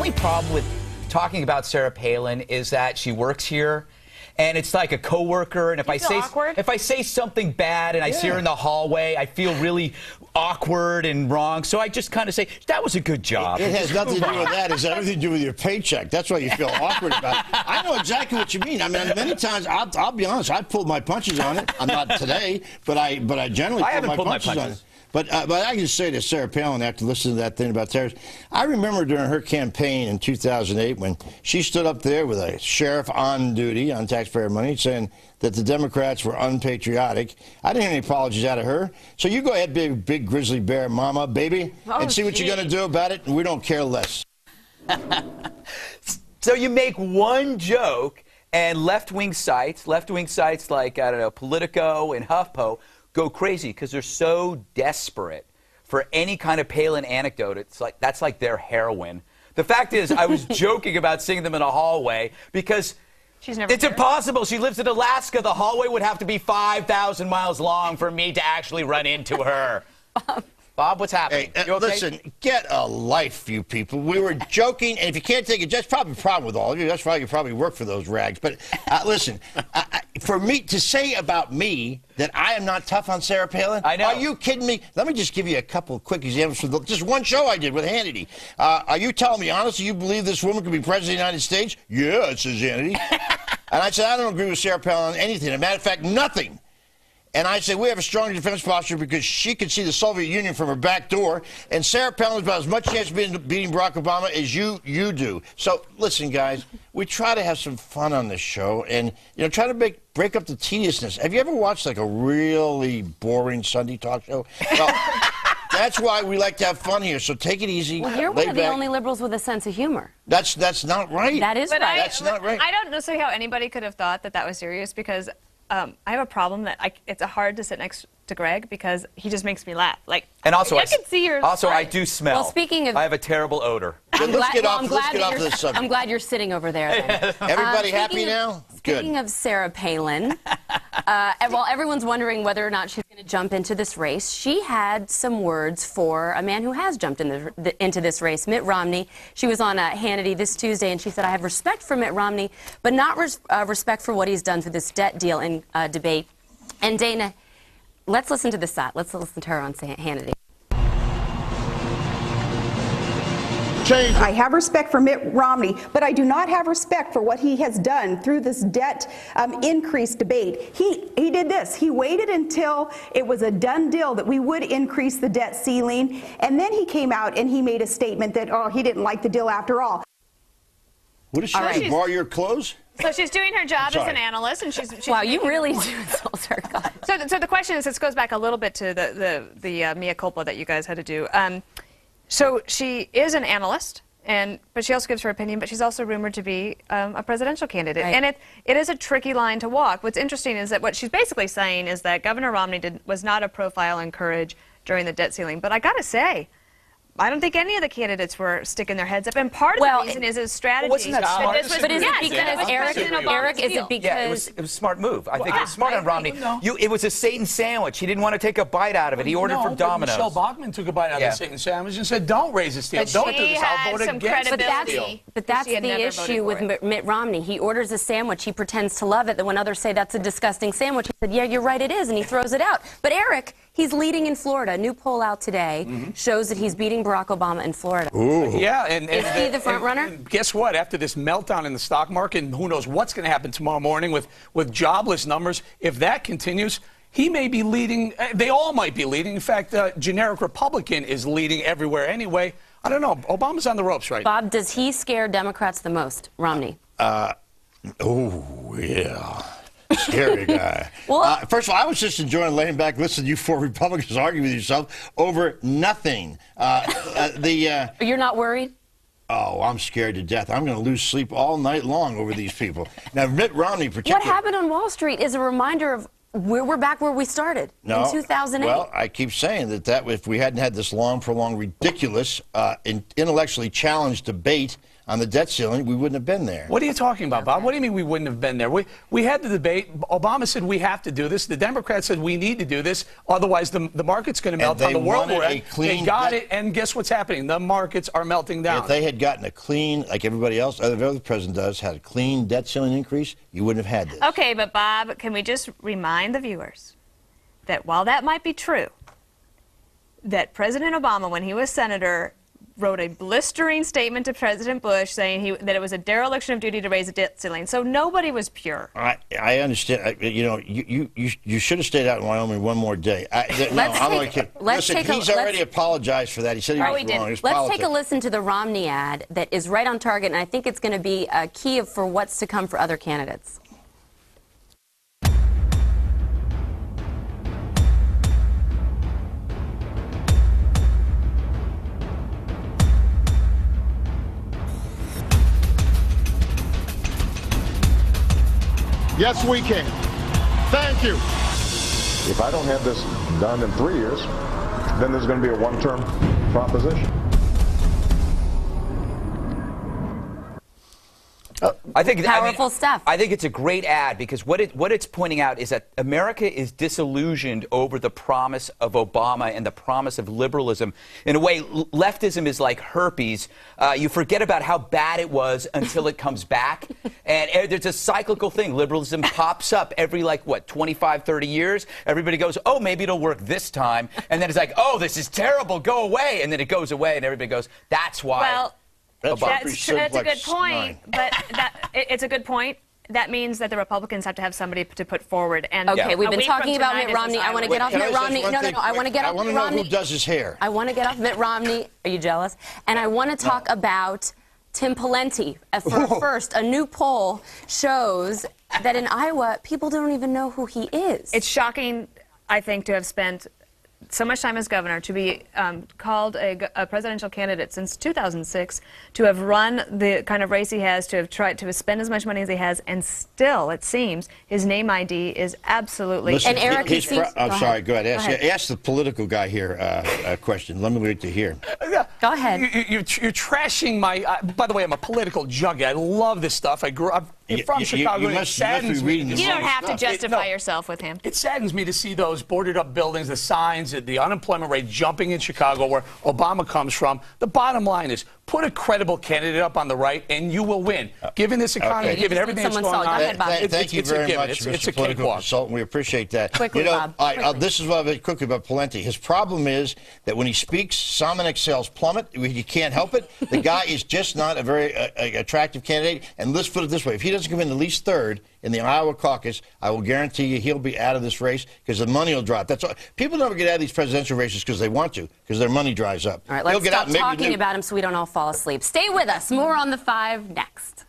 only problem with talking about Sarah Palin is that she works here. And it's like a coworker, and if I say something bad and I see her in the hallway, I feel really awkward and wrong. So I just kind of say, that was a good job. It has nothing to do with that. It's everything to do with your paycheck. That's why you feel awkward about it. I know exactly what you mean. I mean, many times, I'll be honest, I pulled my punches on it. I'm not today, but I generally pull my punches on it. But I can say to Sarah Palin, after listening to that thing about terrorists, I remember during her campaign in 2008 when she stood up there with a sheriff on duty on taxpayer money saying that the Democrats were unpatriotic. I didn't hear any apologies out of her. So you go ahead, big grizzly bear mama, baby, and see what you're going to do about it, and we don't care less. So you make one joke, and left-wing sites like, I don't know, Politico and HuffPo, go crazy because they're so desperate for any kind of Palin anecdote. It's like that's like their heroin. The fact is, I was joking about seeing them in a hallway because it's impossible. She lives in Alaska. The hallway would have to be 5,000 miles long for me to actually run into her. Bob, what's happening? Hey, you okay? Listen, get a life, you people. We were joking, and if you can't take it, that's probably a problem with all of you. That's why you probably work for those rags. But listen, for me to say about me that I am not tough on Sarah Palin, I know. Are you kidding me? Let me just give you a couple of quick examples from just one show I did with Hannity. Are you telling me honestly you believe this woman could be president of the United States? Yeah, says Hannity. And I said, I don't agree with Sarah Palin on anything. As a matter of fact, nothing. And I say we have a strong defense posture because she could see the Soviet Union from her back door, and Sarah Palin has about as much chance of beating Barack Obama as you do. So listen, guys, we try to have some fun on this show, and try to break up the tediousness. Have you ever watched like a really boring Sunday talk show? Well, that's why we like to have fun here. So take it easy. Well, you're one of the only liberals with a sense of humor. That's not right. That is right. That's not right. I don't know how anybody could have thought that was serious because. I have a problem that it's hard to sit next to Greg because he just makes me laugh. And also, I can see your. Also, I do smell. Well, speaking of, I have a terrible odor. Let's get off this subject. I'm glad you're sitting over there. Then. Everybody happy now? Speaking of Sarah Palin, while everyone's wondering whether or not she's going to jump into this race, she had some words for a man who has jumped into this race, Mitt Romney. She was on Hannity this Tuesday, and she said, I have respect for Mitt Romney, but not respect for what he's done for this debt deal in debate. And Dana, let's listen to this. Let's listen to her on Hannity. I have respect for Mitt Romney, but I do not have respect for what he has done through this debt increase debate. He did this. He waited until it was a done deal that we would increase the debt ceiling, and then he came out and he made a statement that, he didn't like the deal after all. What is she going to borrow your clothes? So she's doing her job as an analyst, and she's wow, you really do insult her. God. So the question is, this goes back a little bit to the mea culpa that you guys had to do. So she is an analyst, but she also gives her opinion, but she's also rumored to be a presidential candidate. Right. And it is a tricky line to walk. What's interesting is that what she's basically saying is that Governor Romney was not a profile in courage during the debt ceiling. But I got to say, I don't think any of the candidates were sticking their heads up. And part of the reason is his strategy. Wasn't that smart? But is it because Eric, is it because... It was a smart move. I think it was smart on Romney. It was a Satan sandwich. He didn't want to take a bite out of it. He ordered from Domino's. Michelle Bachmann took a bite out of the Satan sandwich and said, don't raise this deal. Don't do this. I'll vote against the deal. But that's the issue with Mitt Romney. He orders a sandwich. He pretends to love it. Then when others say that's a disgusting sandwich, he said, yeah, you're right, it is. And he throws it out. But Eric... He's leading in Florida. A new poll out today shows that he's beating Barack Obama in Florida. Ooh. Yeah, and is he the front runner? And guess what? After this meltdown in the stock market, and who knows what's going to happen tomorrow morning with jobless numbers, if that continues, he may be leading. They all might be leading. In fact, generic Republican is leading everywhere anyway. I don't know. Obama's on the ropes right now. Bob, does he scare Democrats the most, Romney? Oh, yeah. Scary guy. Well, first of all, I was just enjoying laying back, listening to you four Republicans argue with yourself over nothing. You're not worried? Oh, I'm scared to death. I'm going to lose sleep all night long over these people. Now, Mitt Romney particularly. What happened on Wall Street is a reminder of we're back where we started in 2008. Well, I keep saying that if we hadn't had this long, prolonged, ridiculous, intellectually challenged debate on the debt ceiling, we wouldn't have been there. What are you talking about, Bob? What do you mean we wouldn't have been there? We had the debate. Obama said we have to do this. The Democrats said we need to do this. Otherwise, the market's going to melt on the world we're in. They got it, and guess what's happening? The markets are melting down. If they had gotten a clean, like everybody else, every other president does, had a clean debt ceiling increase, you wouldn't have had this. Okay, but Bob, can we just remind the viewers that while that might be true, that President Obama, when he was senator, wrote a blistering statement to President Bush saying that it was a dereliction of duty to raise the debt ceiling. So nobody was pure. I understand. You know, you should have stayed out in Wyoming one more day. He's already apologized for that. He said he was wrong. Let's take a listen to the Romney ad that is right on target, and I think it's going to be a key for what's to come for other candidates. Yes, we can. Thank you. If I don't have this done in 3 years, then there's going to be a one-term proposition. I think powerful stuff. I think it's a great ad because what it's pointing out is that America is disillusioned over the promise of Obama and the promise of liberalism. In a way, leftism is like herpes. You forget about how bad it was until it comes back. And there's a cyclical thing. Liberalism pops up every, 25, 30 years. Everybody goes, oh, maybe it'll work this time. And then it's like, oh, this is terrible. Go away. And then it goes away. And everybody goes, that's why. Well, that's a good point, but it's a good point. That means that the Republicans have to have somebody to put forward. And okay, we've been talking about Mitt Romney. I want to get off Mitt Romney. No. I want to get off Mitt Romney. I want to know who does his hair. I want to get off Mitt Romney. Are you jealous? And I want to talk about Tim Pawlenty. First, a new poll shows that in Iowa, people don't even know who he is. It's shocking, I think, to have spent so much time as governor, to be called a presidential candidate since 2006, to have run the kind of race he has, to have tried to spend as much money as he has, and still, it seems, his name ID is absolutely... Listen, and Eric, I'm sorry, go ahead. Ask the political guy here a question. Let me wait to hear. Go ahead. You're trashing my... by the way, I'm a political junkie. I love this stuff. I grew up from Chicago. You must be reading You don't have to justify yourself with him. It saddens me to see those boarded up buildings, the signs, the unemployment rate jumping in Chicago, where Obama comes from. The bottom line is, put a credible candidate up on the right, and you will win. Given this economy, given everything that's going on, thank you very much, Mr. Political Consultant. We appreciate that. Quickly, Bob. This is what I'll quickly about Pawlenty. His problem is that when he speaks, Somanex sales plummet. He can't help it. The guy is just not a very attractive candidate. And let's put it this way: if he doesn't come in at least third in the Iowa caucus, I will guarantee you he'll be out of this race because the money will drop. That's all. People never get out of these presidential races because they want to, because their money dries up. All right, let's stop talking about him so we don't all fall asleep. Stay with us. More on The Five next.